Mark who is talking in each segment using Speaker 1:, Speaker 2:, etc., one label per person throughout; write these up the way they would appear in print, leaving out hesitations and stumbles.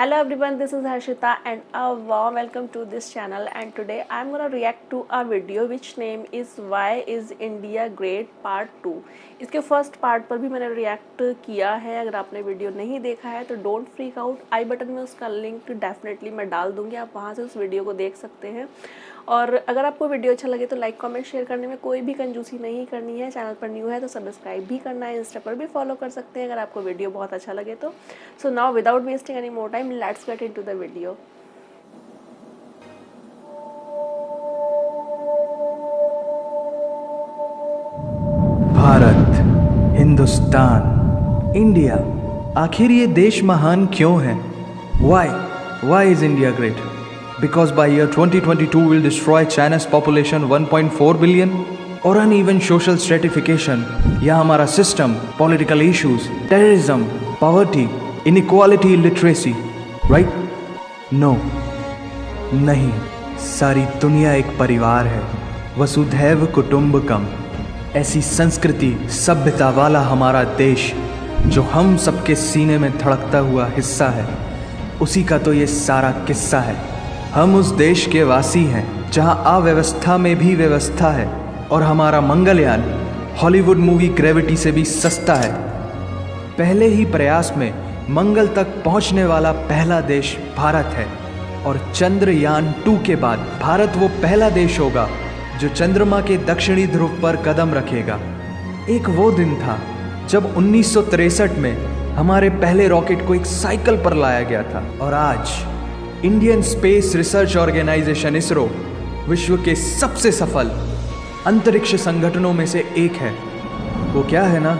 Speaker 1: Hello everyone, this is Harshita and a warm welcome to this channel. And today I'm gonna react to a video which name is Why is India Great Part 2. इसके first part पर भी मैंने react किया है. अगर आपने video नहीं देखा है तो don't freak out, I button में उसका लिंक डेफिनेटली मैं डाल दूंगी, आप वहाँ से उस वीडियो को देख सकते हैं. और अगर आपको वीडियो अच्छा लगे तो लाइक कमेंट शेयर करने में कोई भी कंजूसी नहीं करनी है. चैनल पर न्यू है तो सब्सक्राइब भी करना है, इंस्टा पर भी फॉलो कर सकते हैं अगर आपको वीडियो बहुत अच्छा लगे तो. So now without wasting any more time, let's get into the video.
Speaker 2: Bharat, Hindustan, India, आखिर ये देश महान क्यों है? Why is India great? Because by year 2022 will destroy China's population 1.4 billion? और uneven social stratification या हमारा system, political issues, terrorism, poverty, inequality, illiteracy, right? No, नहीं. सारी दुनिया एक परिवार है, वसुधैव कुटुंबकम. ऐसी संस्कृति सभ्यता वाला हमारा देश जो हम सबके सीने में धड़कता हुआ हिस्सा है, उसी का तो ये सारा किस्सा है. हम उस देश के वासी हैं जहां अव्यवस्था में भी व्यवस्था है और हमारा मंगलयान हॉलीवुड मूवी ग्रेविटी से भी सस्ता है. पहले ही प्रयास में मंगल तक पहुंचने वाला पहला देश भारत है और चंद्रयान 2 के बाद भारत वो पहला देश होगा जो चंद्रमा के दक्षिणी ध्रुव पर कदम रखेगा. एक वो दिन था जब 1963 में हमारे पहले रॉकेट को एक साइकिल पर लाया गया था और आज Indian Space Research Organisation ISRO विश्व के सबसे सफल अंतरिक्ष संगठनों में से एक है. वो क्या है ना,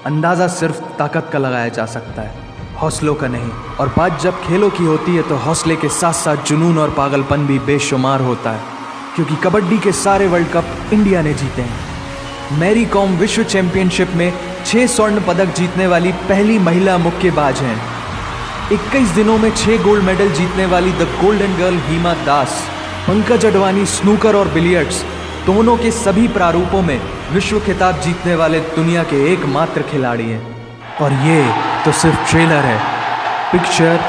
Speaker 2: अंदाज़ा सिर्फ ताकत का लगाया जा सकता है, हौसलों का नहीं. और बात जब खेलों की होती है तो हौसले के साथ साथ जुनून और पागलपन भी बेशुमार होता है, क्योंकि कबड्डी के सारे वर्ल्ड कप इंडिया ने जीते हैं. मैरी कॉम विश्व चैंपियनशिप में 6 स्वर्ण पदक जीतने वाली पहली महिला मुक्केबाज हैं. 21 दिनों में 6 गोल्ड मेडल जीतने वाली the golden girl Hima Das. Pankaj Advani snooker और बिलियर्ड्स दोनों के सभी प्रारूपों में विश्व खिताब जीतने वाले दुनिया के एकमात्र खिलाड़ी हैं. और ये तो सिर्फ ट्रेलर है, पिक्चर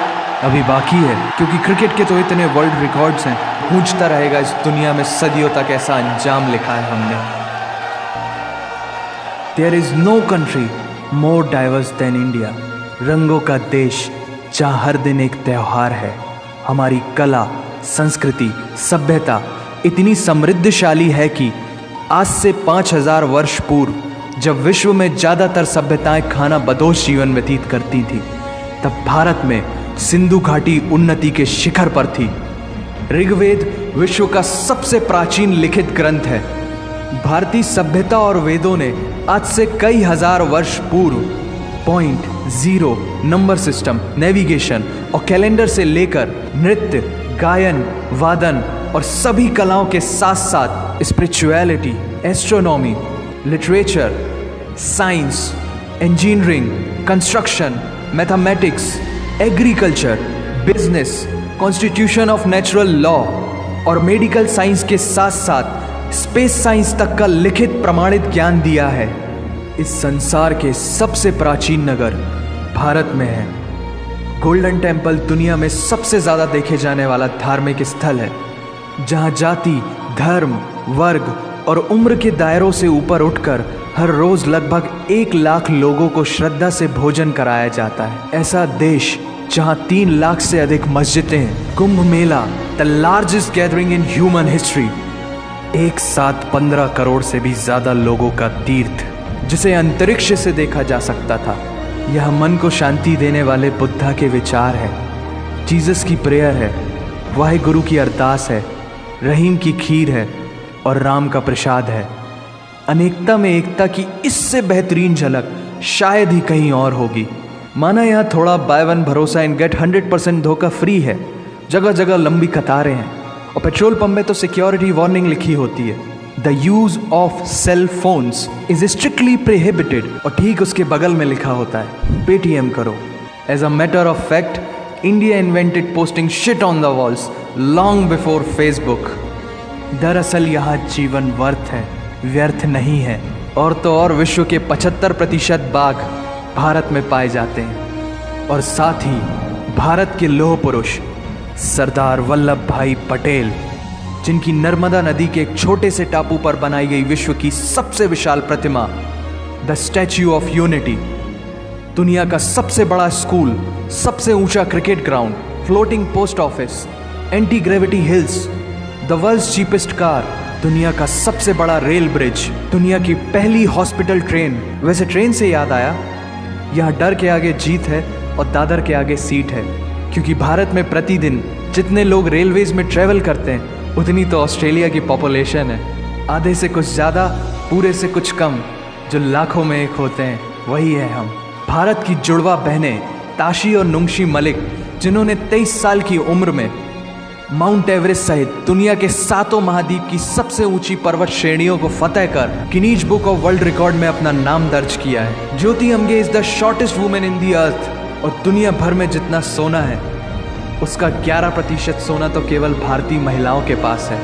Speaker 2: अभी बाकी है, क्योंकि क्रिकेट के तो इतने वर्ल्ड रिकॉर्ड्स हैं. गूंजता रहेगा इस दुनिया में सदियों तक ऐसा अंजाम लिखा है हमने. There is no country more diverse than India. रंगों का देश जहाँ हर दिन एक त्यौहार है. हमारी कला, संस्कृति, सभ्यता इतनी समृद्धशाली है कि आज से 5000 वर्ष पूर्व जब विश्व में ज़्यादातर सभ्यताएं खाना बदोश जीवन व्यतीत करती थी, तब भारत में सिंधु घाटी उन्नति के शिखर पर थी. ऋग्वेद विश्व का सबसे प्राचीन लिखित ग्रंथ है. भारतीय सभ्यता और वेदों ने आज से कई हजार वर्ष पूर्व point, zero, number system, navigation और कैलेंडर से लेकर नृत्य, गायन, वादन और सभी कलाओं के साथ साथ spirituality, astronomy, literature, science, engineering, construction, mathematics, agriculture, business, constitution of natural law और मेडिकल साइंस के साथ साथ स्पेस साइंस तक का लिखित प्रमाणित ज्ञान दिया है. इस संसार के सबसे प्राचीन नगर भारत में है. गोल्डन टेम्पल दुनिया में सबसे ज़्यादा देखे जाने वाला धार्मिक स्थल है, जहाँ जाति, धर्म, वर्ग और उम्र के दायरों से ऊपर उठकर हर रोज़ लगभग 1 लाख लोगों को श्रद्धा से भोजन कराया जाता है. ऐसा देश जहाँ 3 लाख से अधिक मस्जिदें हैं. Kumbh Mela, the largest gathering in human history. एक साथ 15 करोड़ से भी ज़्यादा लोगों का तीर्थ, जिसे अंतरिक्ष से देखा जा सकता था. यह मन को शांति देने वाले बुद्धा के विचार है, जीसस की प्रेयर है, वाहिगुरु की अरदास है, रहीम की खीर है और राम का प्रसाद है. अनेकता में एकता की इससे बेहतरीन झलक शायद ही कहीं और होगी. माना यहाँ थोड़ा बाय वन भरोसा एंड गेट 100% धोखा फ्री है. जगह जगह लंबी कतारें हैं और पेट्रोल पंप में तो सिक्योरिटी वार्निंग लिखी होती है. The use of cell phones is strictly prohibited और ठीक उसके बगल में लिखा होता है पेटीएम करो. As a matter of fact, India invented posting shit on the walls long before Facebook. दरअसल यहाँ जीवन वर्थ है, व्यर्थ नहीं है. और तो और विश्व के 75% बाघ भारत में पाए जाते हैं और साथ ही भारत के लौह पुरुष सरदार वल्लभ भाई पटेल, जिनकी नर्मदा नदी के एक छोटे से टापू पर बनाई गई विश्व की सबसे विशाल प्रतिमा द स्टैच्यू ऑफ यूनिटी, दुनिया का सबसे बड़ा स्कूल, सबसे ऊंचा cricket ground, floating post office, anti gravity hills, the world's cheapest car, दुनिया का सबसे बड़ा रेल ब्रिज, दुनिया की पहली हॉस्पिटल ट्रेन। वैसे ट्रेन से याद आया, यहाँ डर के आगे जीत है और दादर के आगे सीट है, क्योंकि भारत में प्रतिदिन जितने लोग रेलवेज में ट्रेवल करते हैं उतनी तो ऑस्ट्रेलिया की पॉपुलेशन है। आधे से कुछ ज़्यादा, पूरे से कुछ कम, जो लाखों में एक होते हैं वही है हम। भारत की जुड़वा बहनें ताशी और नुंगशी मलिक, जिन्होंने 23 साल की उम्र में माउंट एवरेस्ट सहित दुनिया के 7 महाद्वीप की सबसे ऊंची पर्वत श्रेणियों को फतेह कर Guinness book of world record में अपना नाम दर्ज किया है। Jyoti Amge is the shortest women in the earth, और दुनिया भर में जितना सोना है उसका 11% सोना तो केवल भारतीय महिलाओं के पास है।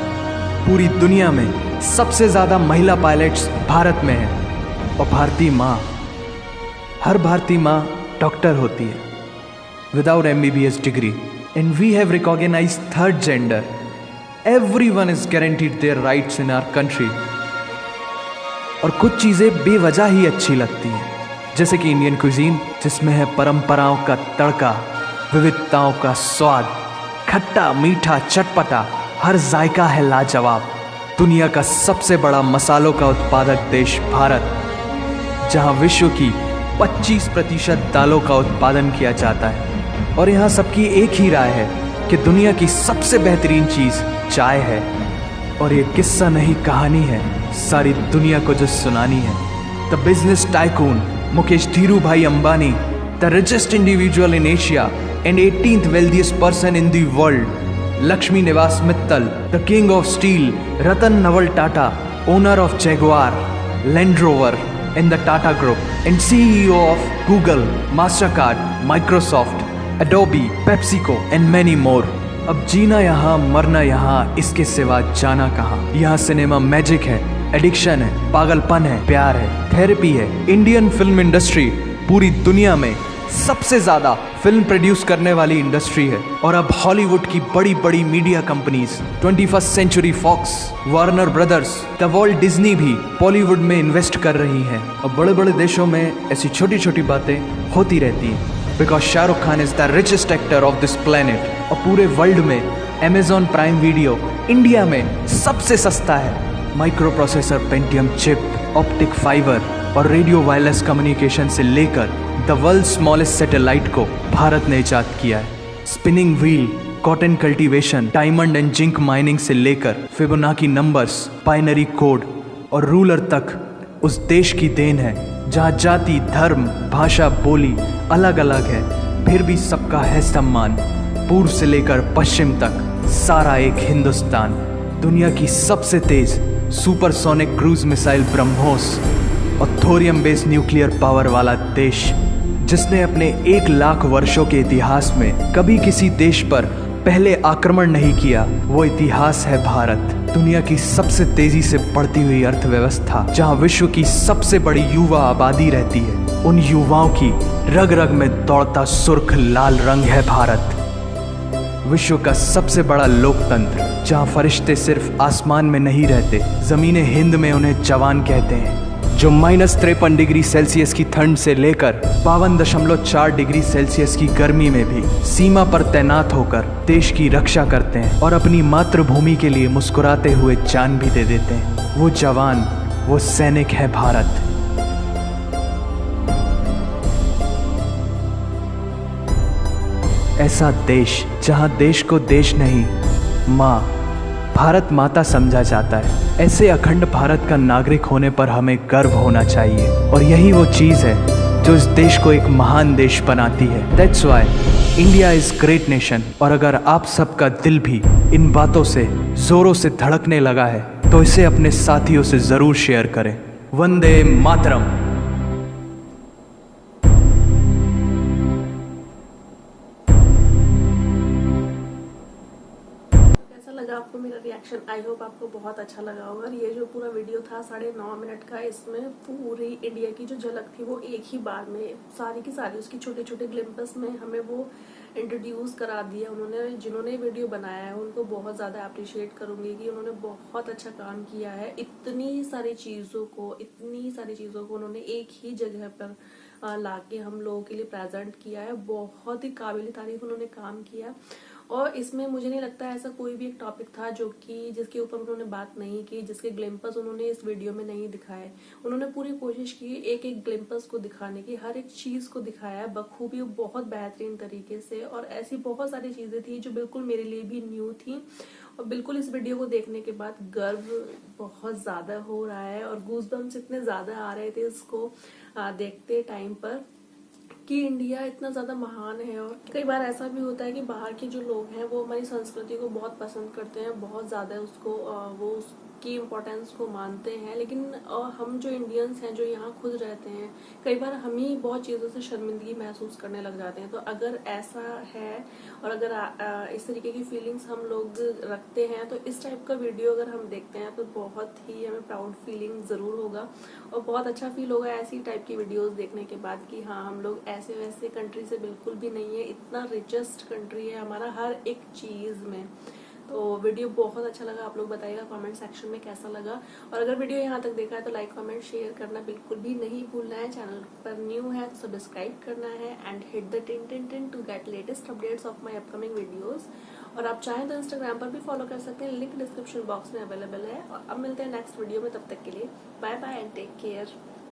Speaker 2: पूरी दुनिया में सबसे ज़्यादा महिला पायलट्स भारत में हैं, और हर भारतीय माँ डॉक्टर होती है without MBBS degree. And we have recognized third gender. Everyone is guaranteed their rights in our country. और कुछ चीज़ें बेवजह ही अच्छी लगती हैं, जैसे कि इंडियन क्विजीन, जिसमें है परंपराओं का तड़का, विविधताओं का स्वाद, खट्टा मीठा चटपटा, हर जायका है लाजवाब। दुनिया का सबसे बड़ा मसालों का उत्पादक देश भारत, जहां विश्व की 25% दालों का उत्पादन किया जाता है। और यहाँ सबकी एक ही राय है कि दुनिया की सबसे बेहतरीन चीज़ चाय है। और ये किस्सा नहीं, कहानी है सारी दुनिया को जो सुनानी है। The business tycoon Mukesh Dhirubhai Ambani, the richest individual in Asia and 18th wealthiest person in the world, Lakshmi Niwas Mittal, the king of steel Ratan Naval Tata, owner of Jaguar, Land Rover and the Tata group and CEO of Google, Mastercard, Microsoft, Adobe, PepsiCo and many more। अब जीना यहाँ, मरना यहाँ, इसके सिवा जाना कहाँ। यहाँ cinema magic है, एडिक्शन है, पागलपन है, प्यार है, थेरेपी है। इंडियन फिल्म इंडस्ट्री पूरी दुनिया में सबसे ज़्यादा फिल्म प्रोड्यूस करने वाली इंडस्ट्री है। और अब हॉलीवुड की बड़ी बड़ी media companies, 21st Century Fox, Warner Brothers, the world Disney भी बॉलीवुड में इन्वेस्ट कर रही हैं। और बड़े बड़े देशों में ऐसी छोटी छोटी बातें होती रहती हैं, because Shahrukh Khan is the richest actor of this planet. और पूरे वर्ल्ड में अमेजॉन प्राइम वीडियो इंडिया में सबसे सस्ता है। Micro processor, Pentium chip, optic fibre और रेडियो वायरलेस कम्युनिकेशन से लेकर द वर्ल्ड स्मॉलेस्ट सैटेलाइट को भारत ने इजाद किया है। Spinning wheel, cotton cultivation, diamond and zinc mining से लेकर फिबोनाची नंबर्स, बाइनरी कोड और रूलर तक उस देश की देन है, जहाँ जाति, धर्म, भाषा, बोली अलग अलग है, फिर भी सबका है सम्मान। पूर्व से लेकर पश्चिम तक सारा एक हिंदुस्तान। दुनिया की सबसे तेज सुपरसोनिक क्रूज मिसाइल ब्रह्मोस और थोरियम बेस्ड न्यूक्लियर पावर वाला देश, जिसने अपने 1 लाख वर्षों के इतिहास में कभी किसी देश पर पहले आक्रमण नहीं किया, वो इतिहास है भारत। दुनिया की सबसे तेजी से बढ़ती हुई अर्थव्यवस्था, जहां विश्व की सबसे बड़ी युवा आबादी रहती है, उन युवाओं की रग रग में दौड़ता सुर्ख लाल रंग है भारत। विश्व का सबसे बड़ा लोकतंत्र, जहां फरिश्ते सिर्फ आसमान में नहीं रहते, जमीने हिंद में उन्हें जवान कहते हैं, जो -53 डिग्री सेल्सियस की ठंड से लेकर 52.4 डिग्री सेल्सियस की गर्मी में भी सीमा पर तैनात होकर देश की रक्षा करते हैं और अपनी मातृभूमि के लिए मुस्कुराते हुए जान भी दे देते हैं। वो जवान, वो सैनिक है भारत। ऐसा देश जहां देश को देश नहीं, माँ, भारत माता समझा जाता है। ऐसे अखंड भारत का नागरिक होने पर हमें गर्व होना चाहिए, और यही वो चीज़ है जो इस देश को एक महान देश बनाती है। That's why India is great nation. और अगर आप सबका दिल भी इन बातों से ज़ोरों से धड़कने लगा है, तो इसे अपने साथियों से ज़रूर शेयर करें। वंदे मातरम।
Speaker 1: लगा आपको मेरा रिएक्शन? आई होप आपको बहुत अच्छा लगा होगा। और ये जो पूरा वीडियो था 9.5 मिनट का, इसमें पूरी इंडिया की जो झलक थी वो एक ही बार में सारी की सारी उसकी छोटे छोटे ग्लिम्पस में हमें वो इंट्रोड्यूस करा दिया उन्होंने। जिन्होंने वीडियो बनाया है उनको बहुत ज़्यादा अप्रिशिएट करूँगी कि उन्होंने बहुत अच्छा काम किया है। इतनी सारी चीज़ों को उन्होंने एक ही जगह पर लाके हम लोगों के लिए प्रेजेंट किया है। बहुत ही काबिल तारीफ उन्होंने काम किया। और इसमें मुझे नहीं लगता ऐसा कोई भी एक टॉपिक था जो कि जिसके ऊपर उन्होंने बात नहीं की, जिसके ग्लिम्पस उन्होंने इस वीडियो में नहीं दिखाए। उन्होंने पूरी कोशिश की एक एक ग्लिम्पस को दिखाने की, हर एक चीज़ को दिखाया बखूबी, बहुत बेहतरीन तरीके से। और ऐसी बहुत सारी चीज़ें थी जो बिल्कुल मेरे लिए भी न्यू थी। और बिल्कुल इस वीडियो को देखने के बाद गर्व बहुत ज़्यादा हो रहा है और गूज़बम्स इतने ज़्यादा आ रहे थे इसको देखते टाइम पर कि इंडिया इतना ज़्यादा महान है। और कई बार ऐसा भी होता है कि बाहर के जो लोग हैं वो हमारी संस्कृति को बहुत पसंद करते हैं, बहुत ज़्यादा उसको वो उसकी इम्पोर्टेंस को मानते हैं। लेकिन हम जो इंडियंस हैं जो यहाँ खुद रहते हैं, कई बार हम ही बहुत चीज़ों से शर्मिंदगी महसूस करने लग जाते हैं। तो अगर ऐसा है और अगर इस तरीके की फीलिंग्स हम लोग रखते हैं तो इस टाइप का वीडियो अगर हम देखते हैं तो बहुत ही हमें प्राउड फीलिंग ज़रूर होगा और बहुत अच्छा फील होगा ऐसी टाइप की वीडियोस देखने के बाद कि हाँ, हम लोग ऐसे वैसे कंट्री से बिल्कुल भी नहीं है। इतना रिचेस्ट कंट्री है हमारा हर एक चीज़ में। तो वीडियो बहुत अच्छा लगा, आप लोग बताइएगा कमेंट सेक्शन में कैसा लगा। और अगर वीडियो यहाँ तक देखा है तो लाइक कमेंट शेयर करना बिल्कुल भी नहीं भूलना है। चैनल पर न्यू है तो सब्सक्राइब करना है and hit the tin tin tin to get latest updates of my upcoming videos. और आप चाहें तो इंस्टाग्राम पर भी फॉलो कर सकते हैं, लिंक डिस्क्रिप्शन बॉक्स में अवेलेबल है। और अब मिलते हैं नेक्स्ट वीडियो में, तब तक के लिए bye bye and take care.